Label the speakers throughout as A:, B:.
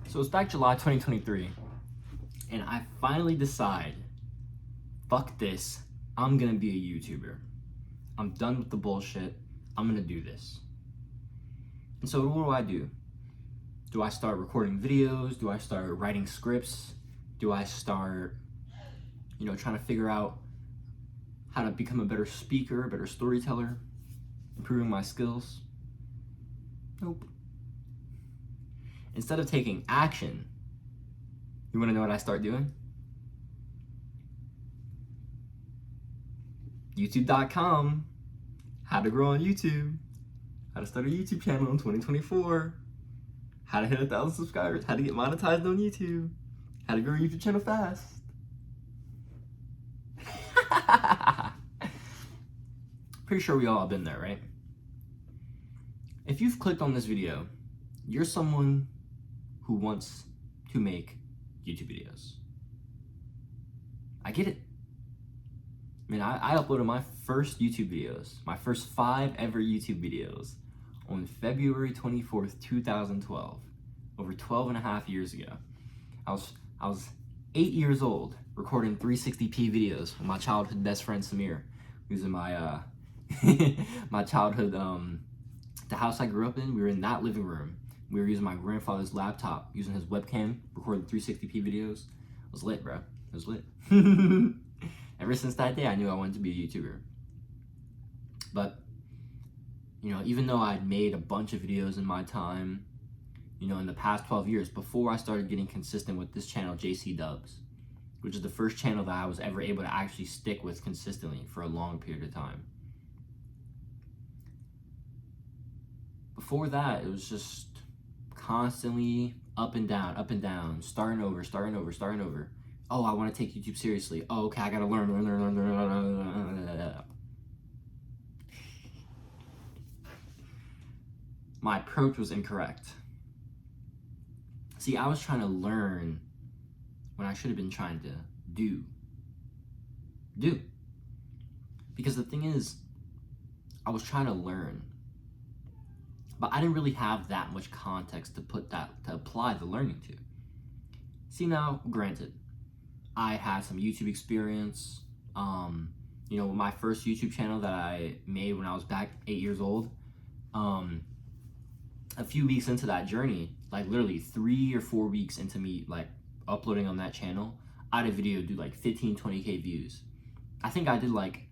A: So it's back July 2023, and I finally decide, fuck this, I'm gonna be a YouTuber. I'm done with the bullshit, I'm gonna do this. And so what do? Do I start recording videos? Do I start writing scripts? Do I start, trying to figure out how to become a better speaker, a better storyteller, improving my skills? Nope. Instead of taking action, you wanna know what I start doing? YouTube.com, how to grow on YouTube, how to start a YouTube channel in 2024, how to hit 1,000 subscribers, how to get monetized on YouTube, how to grow a YouTube channel fast. Pretty sure we all have been there, right? If you've clicked on this video, you're someone who wants to make YouTube videos. I get it. I mean, I uploaded my first YouTube videos, my first 5 ever YouTube videos on February 24th, 2012, over 12 and a half years ago. I was 8 years old, recording 360p videos with my childhood best friend Samir, who's in my my childhood, the house I grew up in. We were in that living room. We were using my grandfather's laptop, using his webcam, recording 360p videos. It was lit, bro. It was lit. Ever since that day, I knew I wanted to be a YouTuber. But, even though I'd made a bunch of videos in my time, in the past 12 years, before I started getting consistent with this channel, JC Dubs, which is the first channel that I was ever able to actually stick with consistently for a long period of time. Before that, it was just constantly up and down, starting over. Oh, I want to take YouTube seriously. Oh, okay, I gotta learn. My approach was incorrect. See, I was trying to learn when I should have been trying to do. Because the thing is, I was trying to learn, but I didn't really have that much context to apply the learning to. See, now, granted, I had some YouTube experience. My first YouTube channel that I made when I was back 8 years old, a few weeks into that journey, like literally 3 or 4 weeks into me like uploading on that channel, I had a video do like 20k views. I think I did like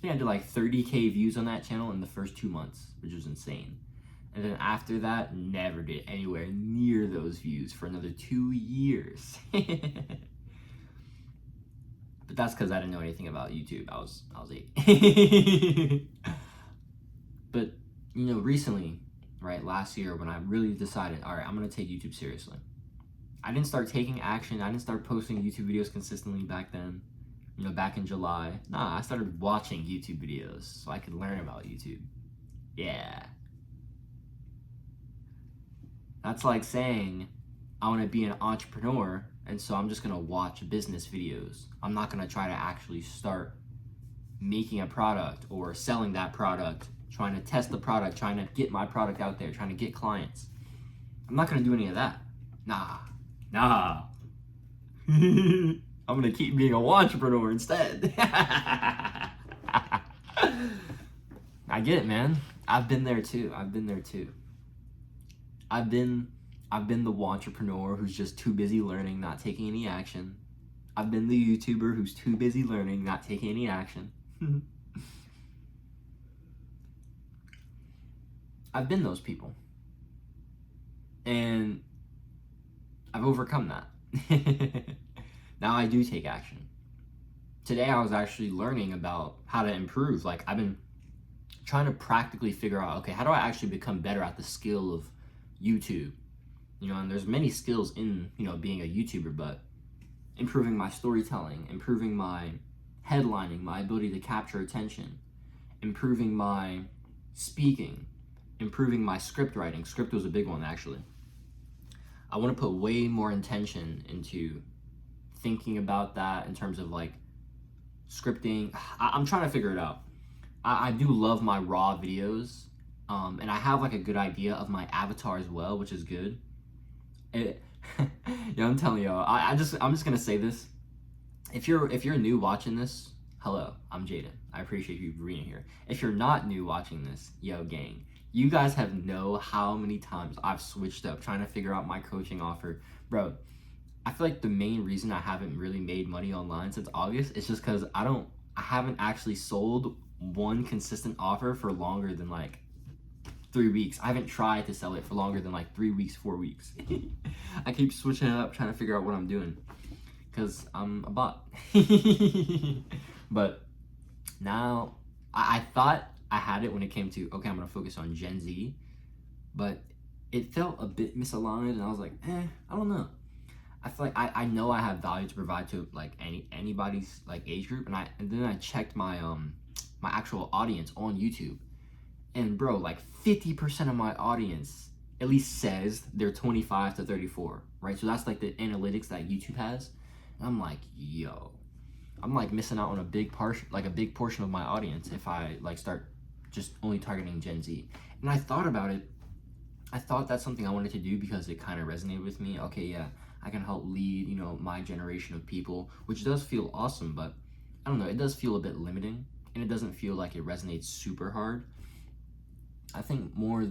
A: 30k views on that channel in the first 2 months, which was insane. And then after that, never did anywhere near those views for another 2 years. But that's because I didn't know anything about YouTube. I was 8. But recently, right, last year, when I really decided, all right, I'm gonna take YouTube seriously. I didn't start taking action. I didn't start posting YouTube videos consistently back then. Back in July. Nah, I started watching YouTube videos so I could learn about YouTube. Yeah. That's like saying I want to be an entrepreneur, and so I'm just going to watch business videos. I'm not going to try to actually start making a product or selling that product, trying to test the product, trying to get my product out there, trying to get clients. I'm not going to do any of that. Nah. I'm going to keep being an entrepreneur instead. I get it, man. I've been there too. I've been the entrepreneur who's just too busy learning, not taking any action. I've been the YouTuber who's too busy learning, not taking any action. I've been those people. And I've overcome that. Now I do take action. Today I was actually learning about how to improve. Like, I've been trying to practically figure out, okay, how do I actually become better at the skill of YouTube? And there's many skills in, being a YouTuber, but improving my storytelling, improving my headlining, my ability to capture attention, improving my speaking, improving my script writing. Script was a big one, actually. I want to put way more intention into thinking about that in terms of like scripting. I'm trying to figure it out. I do love my raw videos, and I have like a good idea of my avatar as well, which is good. It, yeah, I'm telling y'all. I'm just gonna say this. If you're new watching this, hello, I'm Jaden. I appreciate you being here. If you're not new watching this, yo, gang, you guys have know how many times I've switched up trying to figure out my coaching offer, bro. I feel like the main reason I haven't really made money online since August is just because I haven't actually sold one consistent offer for longer than like 3 weeks. I haven't tried to sell it for longer than like 3 weeks, 4 weeks. I keep switching it up, trying to figure out what I'm doing, because I'm a bot. But now, I thought I had it when it came to, okay, I'm gonna focus on Gen Z, but it felt a bit misaligned, and I was like, I don't know. I feel like I know I have value to provide to like anybody's like age group, and then I checked my my actual audience on YouTube, and bro, like 50% of my audience at least says they're 25 to 34, right? So that's like the analytics that YouTube has. And I'm like, yo, I'm like missing out on a big portion of my audience if I like start just only targeting Gen Z. And I thought about it. I thought that's something I wanted to do because it kind of resonated with me. Okay, yeah, I can help lead, my generation of people, which does feel awesome, but I don't know, it does feel a bit limiting, and it doesn't feel like it resonates super hard. I think more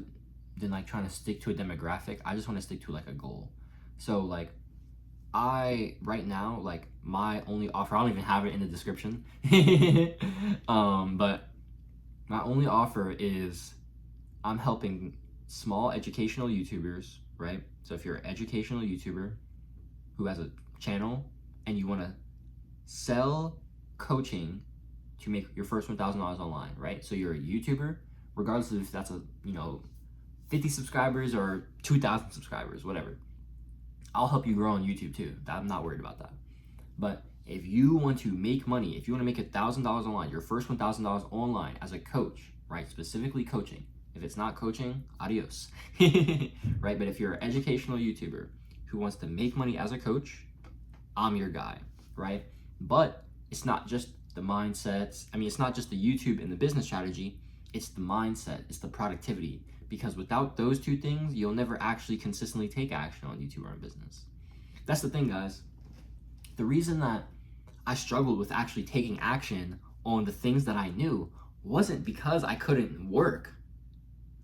A: than like trying to stick to a demographic, I just want to stick to like a goal. So like right now, like my only offer, I don't even have it in the description. But my only offer is I'm helping small educational YouTubers, right? So if you're an educational YouTuber who has a channel and you want to sell coaching to make your first $1,000 online, right? So you're a YouTuber, regardless of if that's 50 subscribers or 2,000 subscribers, whatever. I'll help you grow on YouTube too. I'm not worried about that. But if you want to make money, if you want to make $1,000 online, your first $1,000 online as a coach, right? Specifically coaching. If it's not coaching, adios, right? But if you're an educational YouTuber who wants to make money as a coach, I'm your guy, right? But it's not just the mindsets. I mean, it's not just the YouTube and the business strategy. It's the mindset. It's the productivity. Because without those two things, you'll never actually consistently take action on YouTube or in business. That's the thing, guys. The reason that I struggled with actually taking action on the things that I knew wasn't because I couldn't work.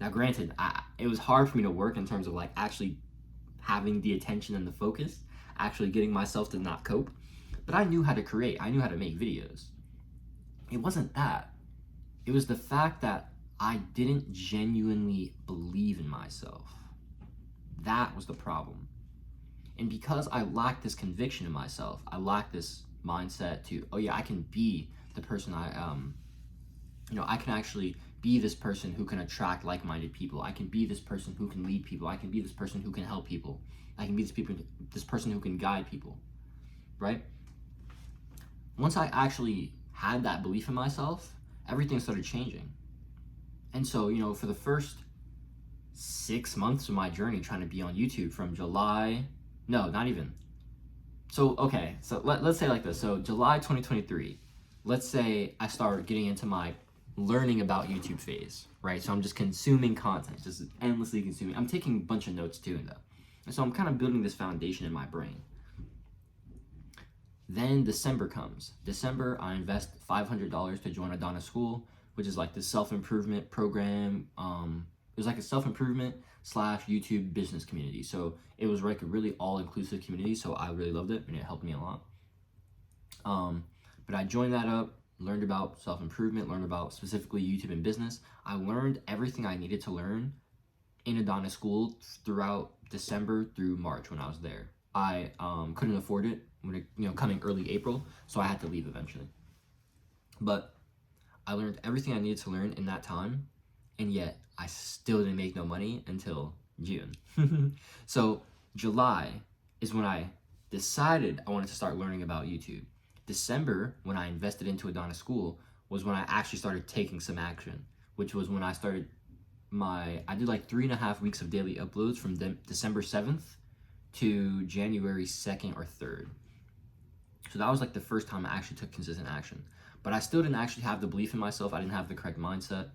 A: Now, granted, it was hard for me to work in terms of like actually having the attention and the focus, actually getting myself to not cope. But I knew how to create. I knew how to make videos. It wasn't that. It was the fact that I didn't genuinely believe in myself. That was the problem. And because I lacked this conviction in myself, I lacked this mindset to, oh yeah, I can be the person I can actually be this person who can attract like-minded people. I can be this person who can lead people. I can be this person who can help people. I can be this person who can guide people, right? Once I actually had that belief in myself, everything started changing. And so, for the first 6 months of my journey trying to be on YouTube from July, no, not even. So, okay, so let's say like this. So July 2023, let's say I start getting into my learning about YouTube phase, right? So I'm just consuming content, just endlessly consuming. I'm taking a bunch of notes too, though. And so I'm kind of building this foundation in my brain. Then December comes. December, I invest $500 to join Adana School, which is like this self-improvement program. It was like a self-improvement / YouTube business community. So it was like a really all-inclusive community. So I really loved it, and it helped me a lot. But I joined that up, learned about self-improvement, learned about specifically YouTube and business. I learned everything I needed to learn in Adana School throughout December through March when I was there. I couldn't afford it when it, coming early April, so I had to leave eventually. But I learned everything I needed to learn in that time, and yet I still didn't make no money until June. So July is when I decided I wanted to start learning about YouTube. December, when I invested into Adana School, was when I actually started taking some action, which was when I started I did like 3.5 weeks of daily uploads from December 7th to January 2nd or 3rd. So that was like the first time I actually took consistent action. But I still didn't actually have the belief in myself. I didn't have the correct mindset.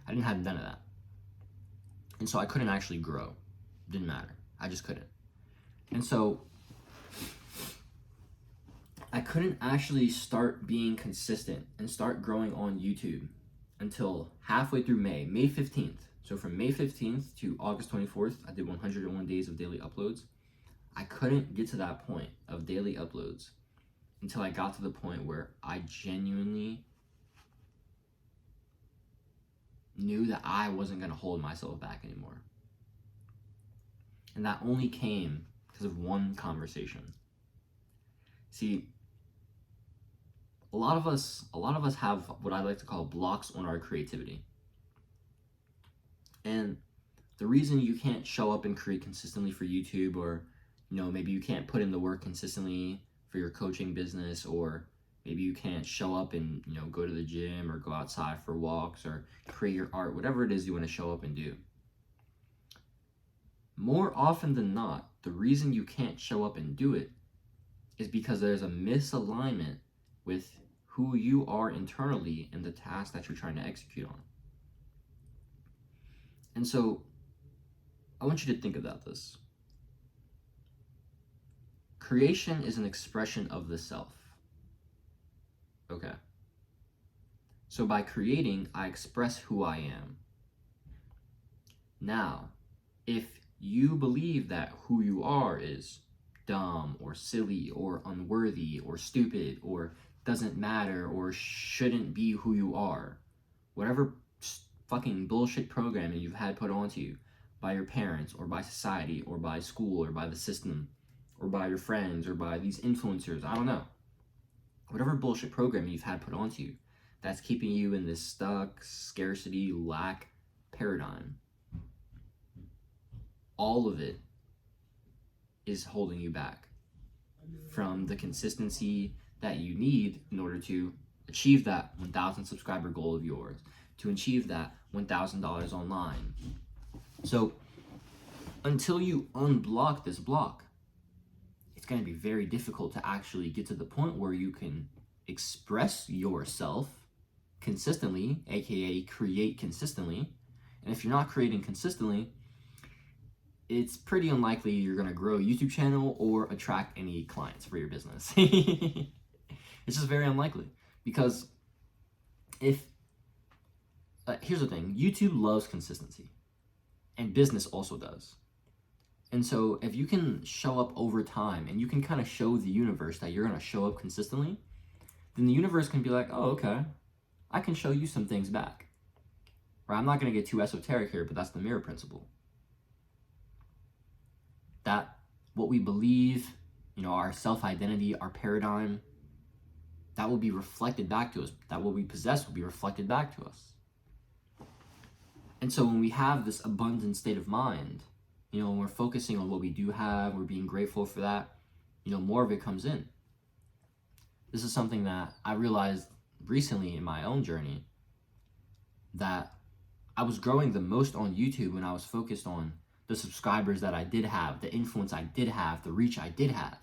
A: I didn't have none of that. And so I couldn't actually grow. Didn't matter. I just couldn't. And so I couldn't actually start being consistent and start growing on YouTube until halfway through May 15th. So from May 15th to August 24th, I did 101 days of daily uploads. I couldn't get to that point of daily uploads until I got to the point where I genuinely knew that I wasn't going to hold myself back anymore. And that only came because of one conversation. See, a lot of us have what I like to call blocks on our creativity. And the reason you can't show up and create consistently for YouTube, or maybe you can't put in the work consistently for your coaching business, or maybe you can't show up and go to the gym or go outside for walks or create your art, whatever it is you want to show up and do. More often than not, the reason you can't show up and do it is because there's a misalignment with who you are internally and the task that you're trying to execute on. And so I want you to think about this. Creation is an expression of the self. Okay. So by creating, I express who I am. Now, if you believe that who you are is dumb or silly or unworthy or stupid or doesn't matter or shouldn't be who you are, whatever fucking bullshit programming you've had put onto you by your parents or by society or by school or by the system or by your friends or by these influencers, I don't know. Whatever bullshit programming you've had put onto you that's keeping you in this stuck, scarcity, lack paradigm, all of it is holding you back from the consistency that you need in order to achieve that 1,000 subscriber goal of yours, to achieve that $1,000 online. So until you unblock this block, it's going to be very difficult to actually get to the point where you can express yourself consistently, aka create consistently. And if you're not creating consistently, it's pretty unlikely you're going to grow a YouTube channel or attract any clients for your business. It's just very unlikely, because here's the thing, YouTube loves consistency and business also does. And so if you can show up over time and you can kind of show the universe that you're going to show up consistently, then the universe can be like, oh, okay, I can show you some things back. Right? I'm not going to get too esoteric here, but that's the mirror principle. That what we believe, our self-identity, our paradigm, that will be reflected back to us. That what we possess will be reflected back to us. And so when we have this abundant state of mind, when we're focusing on what we do have, we're being grateful for that, more of it comes in. This is something that I realized recently in my own journey, that I was growing the most on YouTube when I was focused on the subscribers that I did have, the influence I did have, the reach I did have.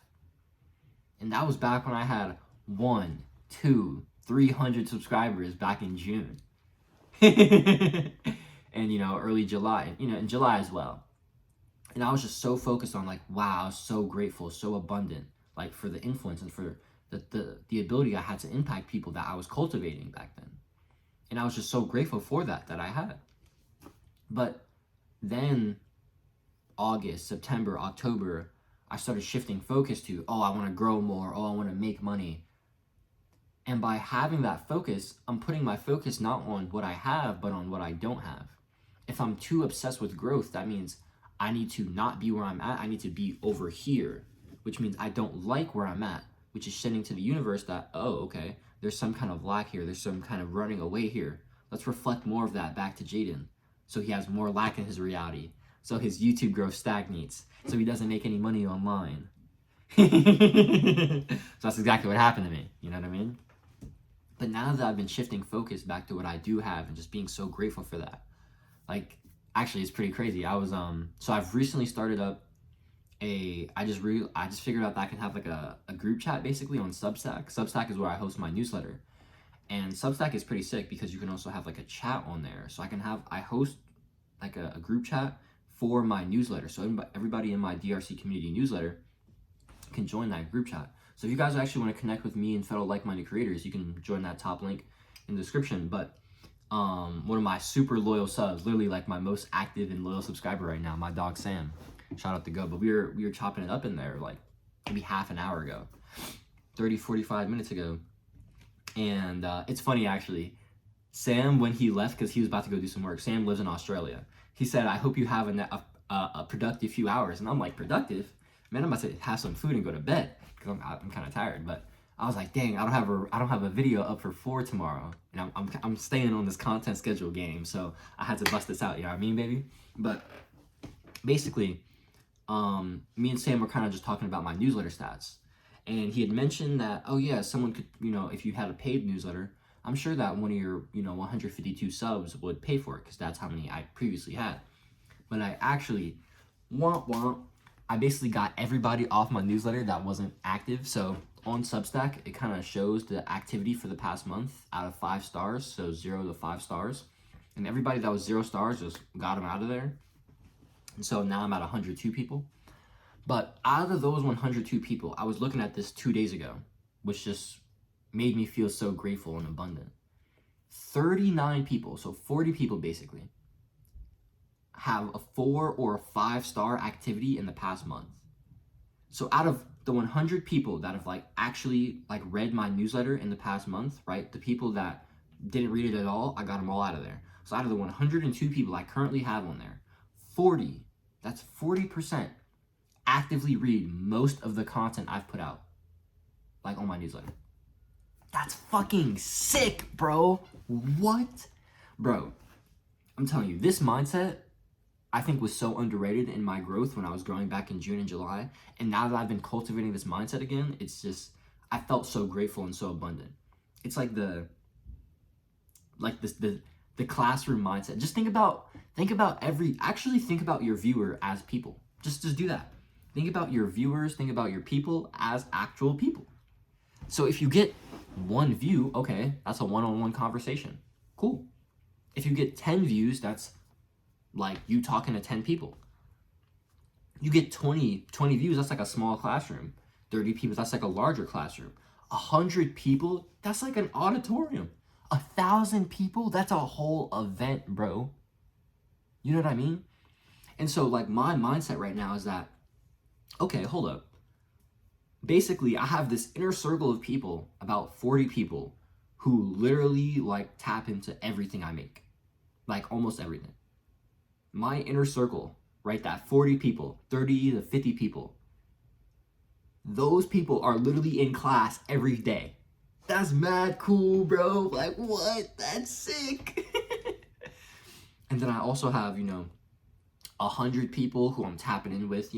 A: And that was back when I had 100, 200, 300 subscribers back in June. And, early July, in July as well. And I was just so focused on wow, I was so grateful, so abundant, for the influence and for the ability I had to impact people that I was cultivating back then. And I was just so grateful for that I had. But then August, September, October, I started shifting focus to, I want to grow more, I want to make money. And by having that focus, I'm putting my focus not on what I have, but on what I don't have. If I'm too obsessed with growth, that means I need to not be where I'm at. I need to be over here, which means I don't like where I'm at, which is sending to the universe that, okay, there's some kind of lack here. There's some kind of running away here. Let's reflect more of that back to Jaden, so he has more lack in his reality, so his YouTube growth stagnates, so he doesn't make any money online. So that's exactly what happened to me. You know what I mean? But now that I've been shifting focus back to what I do have and just being so grateful for that, actually it's pretty crazy. I was so I've recently started up I just figured out that I can have a group chat basically on Substack. Substack is where I host my newsletter, and Substack is pretty sick because you can also have a chat on there. So I host a group chat for my newsletter. So everybody in my DRC community newsletter can join that group chat. So if you guys actually want to connect with me and fellow like-minded creators, you can join that top link in the description. But one of my super loyal subs, literally like my most active and loyal subscriber right now, my dog Sam, shout out to Go, but we were chopping it up in there like maybe half an hour ago, 45 minutes ago. And it's funny actually, Sam, when he left, because he was about to go do some work, Sam lives in Australia. He said, I hope you have a productive few hours. And I'm like, productive? Man, I'm about to have some food and go to bed because I'm kind of tired. But I was like, dang, I don't have a video up for 4 tomorrow, and I'm staying on this content schedule game, so I had to bust this out. You know what I mean, baby? But basically, me and Sam were kind of just talking about my newsletter stats, and he had mentioned that, oh yeah, someone could, if you had a paid newsletter, I'm sure that one of your 152 subs would pay for it because that's how many I previously had. But I actually I basically got everybody off my newsletter that wasn't active. So on Substack, it kind of shows the activity for the past month out of 5 stars, so 0 to 5 stars. And everybody that was 0 stars, just got them out of there. And so now I'm at 102 people. But out of those 102 people, I was looking at this 2 days ago, which just made me feel so grateful and abundant. 39 people, so 40 people basically, have a 4 or a 5 star activity in the past month. So out of the 100 people that have actually read my newsletter in the past month, right? The people that didn't read it at all, I got them all out of there. So out of the 102 people I currently have on there, 40, that's 40%, actively read most of the content I've put out, on my newsletter. That's fucking sick, bro. What? Bro, I'm telling you, this mindset I think was so underrated in my growth when I was growing back in June and July. And now that I've been cultivating this mindset again, it's just, I felt so grateful and so abundant. It's like the classroom mindset. Just think about your viewer as people. Just do that. Think about your viewers, think about your people as actual people. So if you get 1 view, okay, that's a one-on-one conversation. Cool. If you get 10 views, that's you talking to 10 people. You get 20 views, that's like a small classroom. 30 people, that's like a larger classroom. 100 people, that's like an auditorium. 1,000 people, that's a whole event, bro. You know what I mean? And so my mindset right now is that, okay, hold up. Basically, I have this inner circle of people, about 40 people, who literally tap into everything I make. Almost everything. My inner circle, right, that 40 people, 30 to 50 people, those people are literally in class every day. That's mad cool, bro. What? That's sick. And then I also have, 100 people who I'm tapping in with,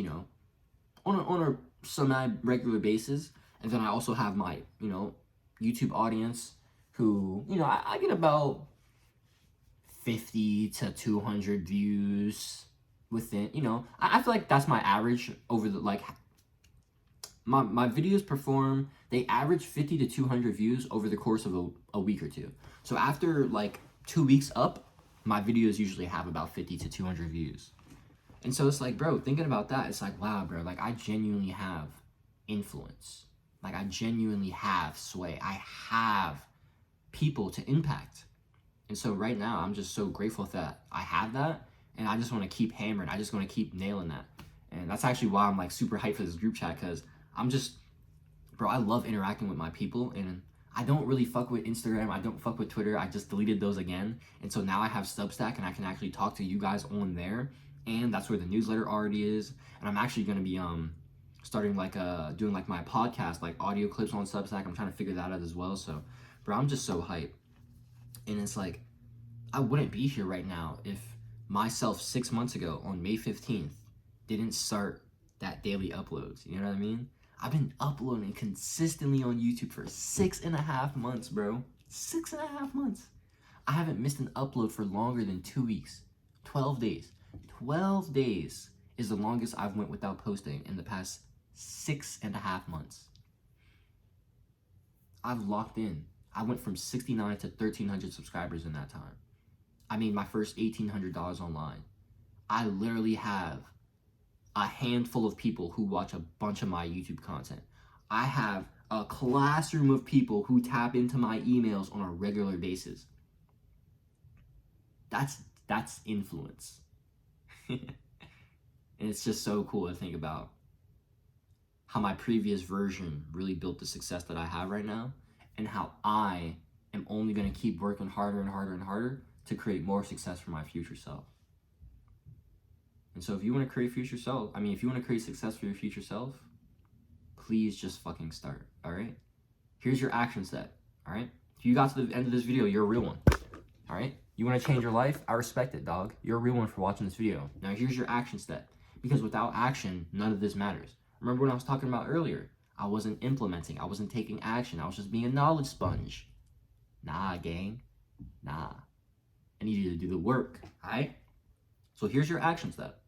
A: on a semi-regular basis. And then I also have my, YouTube audience who, I get about 50 to 200 views within, I feel like that's my average over the, my videos perform, they average 50 to 200 views over the course of a week or two. So after 2 weeks up, my videos usually have about 50 to 200 views. And so it's bro, thinking about that, it's wow, bro, I genuinely have influence. I genuinely have sway. I have people to impact. And so right now, I'm just so grateful that I have that, and I just want to keep hammering. I just want to keep nailing that. And that's actually why I'm super hyped for this group chat, because I'm just, bro, I love interacting with my people, and I don't really fuck with Instagram. I don't fuck with Twitter. I just deleted those again. And so now I have Substack, and I can actually talk to you guys on there, and that's where the newsletter already is. And I'm actually going to be starting doing my podcast, audio clips on Substack. I'm trying to figure that out as well. So, bro, I'm just so hyped. And it's I wouldn't be here right now if myself 6 months ago on May 15th didn't start that daily uploads. You know what I mean? I've been uploading consistently on YouTube for 6.5 months, bro. 6.5 months. I haven't missed an upload for longer than 2 weeks. 12 days. 12 days is the longest I've went without posting in the past 6.5 months. I've locked in. I went from 69 to 1,300 subscribers in that time. I made my first $1,800 online. I literally have a handful of people who watch a bunch of my YouTube content. I have a classroom of people who tap into my emails on a regular basis. That's influence. And it's just so cool to think about how my previous version really built the success that I have right now, and how I am only going to keep working harder and harder and harder to create more success for my future self. And so if you want to create if you want to create success for your future self, please just fucking start, all right? Here's your action step, all right? If you got to the end of this video, you're a real one, all right? You want to change your life? I respect it, dog. You're a real one for watching this video. Now here's your action step, because without action, none of this matters. Remember what I was talking about earlier? I wasn't implementing. I wasn't taking action. I was just being a knowledge sponge. Nah, gang. Nah. I need you to do the work, all right? So here's your action step.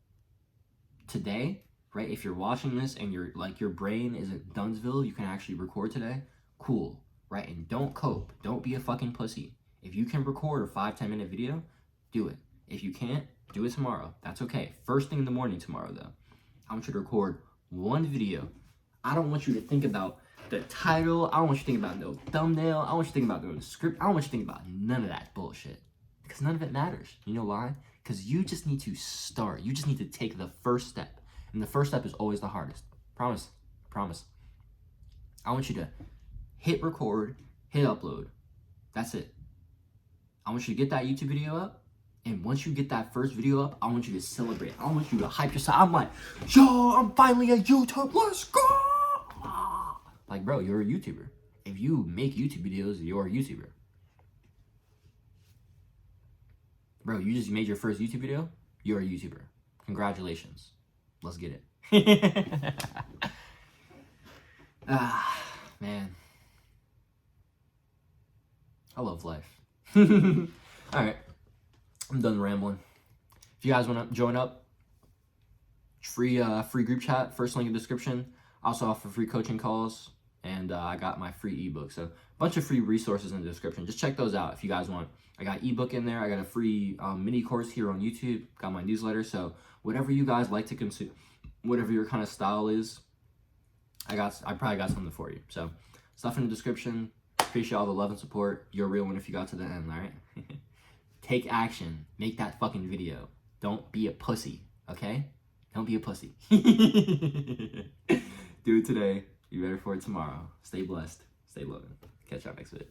A: Today, right, if you're watching this and you're like your brain is at Dunsville, you can actually record today, cool, right? And don't cope. Don't be a fucking pussy. If you can record a 5-10 minute video, do it. If you can't, do it tomorrow. That's okay. First thing in the morning tomorrow, though, I want you to record one video. I don't want you to think about the title. I don't want you to think about no thumbnail. I don't want you to think about the script. I don't want you to think about none of that bullshit, because none of it matters. You know why? Because you just need to start. You just need to take the first step. And the first step is always the hardest. Promise. Promise. I want you to hit record, hit upload. That's it. I want you to get that YouTube video up. And once you get that first video up, I want you to celebrate. I want you to hype yourself. I'm like, yo, I'm finally a YouTuber. Let's go. Like, bro, you're a YouTuber. If you make YouTube videos, you're a YouTuber. Bro, you just made your first YouTube video? You're a YouTuber. Congratulations. Let's get it. Man. I love life. All right. I'm done rambling. If you guys want to join up, free group chat, first link in the description. I also offer free coaching calls, and I got my free ebook. So a bunch of free resources in the description. Just check those out if you guys want. I got ebook in there. I got a free mini course here on YouTube. Got my newsletter. So whatever you guys like to consume, whatever your kind of style is, I probably got something for you. So stuff in the description. Appreciate all the love and support. You're a real one if you got to the end, all right? Take action. Make that fucking video. Don't be a pussy, okay? Don't be a pussy. Do it today. Be better for it tomorrow. Stay blessed. Stay loving. Catch y'all next video.